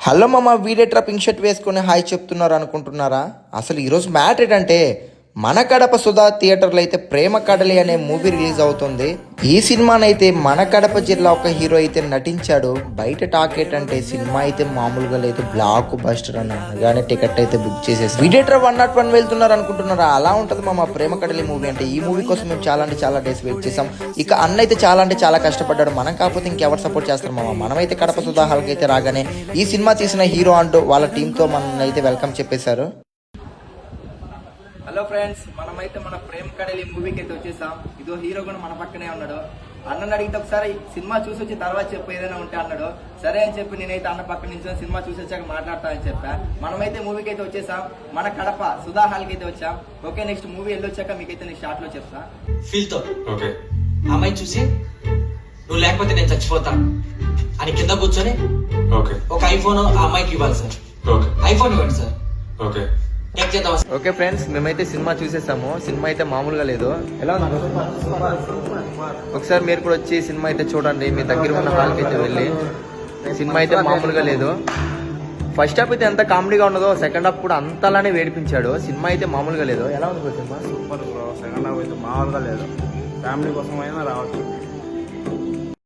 Hello మామ, వీడేట్రా pink shirt వేసుకొని hi చెప్తున్నారు అనుకుంటున్నారా? అసలు ఈరోజు మ్యాటర్ ఏంటంటే మన కడప సుధా థియేటర్లో అయితే ప్రేమ కడలి అనే మూవీ రిలీజ్ అవుతుంది. ఈ సినిమానైతే మన కడప జిల్లా ఒక హీరో అయితే నటించాడు. బయట టాక్ ఏంటంటే సినిమా అయితే మామూలుగా లేదు, బ్లాక్ బస్టర్ అని అనగానే టికెట్ అయితే బుక్ చేసేసి వీడేట్రా 101 వెళ్తున్నారు అనుకుంటున్నారా? అలా ఉంటుంది మామ ప్రేమ కడలి మూవీ అంటే. ఈ మూవీ కోసం మేము చాలా డేస్ వెయిట్ చేసాం. ఇక అన్న అయితే చాలా కష్టపడ్డాడు. మనం కాకపోతే ఇంకెవరు సపోర్ట్ చేస్తారు మామ? మనమైతే కడప సుధా హాల్కి అయితే రాగానే ఈ సినిమా తీసిన హీరో అంటూ వాళ్ళ టీంతో మన అయితే వెల్కమ్ చెప్పేశారు. హలో ఫ్రెండ్స్, మనమైతే మన ప్రేమ కడలి మూవీకి అయితే వచ్చేసాం. ఇదో హీరో కూడా మన పక్కనే ఉన్నాడు. అన్నని అడిగితే ఒకసారి సినిమా చూసి వచ్చి తర్వాత చెప్పు ఏదైనా ఉంటే అన్నాడు. సరే అని చెప్పి నేనైతే అన్న పక్క నుంచి సినిమా చూసి వచ్చాక మాట్లాడతా అని చెప్పా. మనమైతే మూవీకి అయితే వచ్చేసాం. మన కడప సుధా హాల్కి అయితే వచ్చాం. ఓకే, నెక్స్ట్ మూవీ వెళ్ళొచ్చాక మీకైతే నేను షార్ట్ లో చెప్తా. ఫీల్ తో ఓకే అమ్మాయి చూసి నువ్వు లేకపోతే నేను చచ్చిపోతా అని కింద కూర్చొని ఓకే ఒక ఐఫోన్ ఆ అమ్మాయికి ఇవ్వాలి సార్. ఓకే ఐఫోన్ ఇవ్వండి సార్. ఓకే చెక్ చేద్దాం. ఓకే ఫ్రెండ్స్, మేమైతే సినిమా చూసేసాము. సినిమా అయితే మామూలుగా లేదు. ఎలా ఉంది? ఒకసారి మీరు కూడా వచ్చి సినిమా అయితే చూడండి. మీ దగ్గర ఉన్న హాల్కి అయితే వెళ్ళి. సినిమా అయితే మామూలుగా లేదు. ఫస్ట్ హాఫ్ అయితే ఎంత కామెడీగా ఉన్నదో సెకండ్ హాఫ్ కూడా అంతలానే వేడిపించాడు. సినిమా అయితే మామూలుగా లేదు. ఎలా ఉంది bro cinema? Super bro. Second half అయితే మామూలుగా లేదు. ఫ్యామిలీ కోసం అయినా రావచ్చు.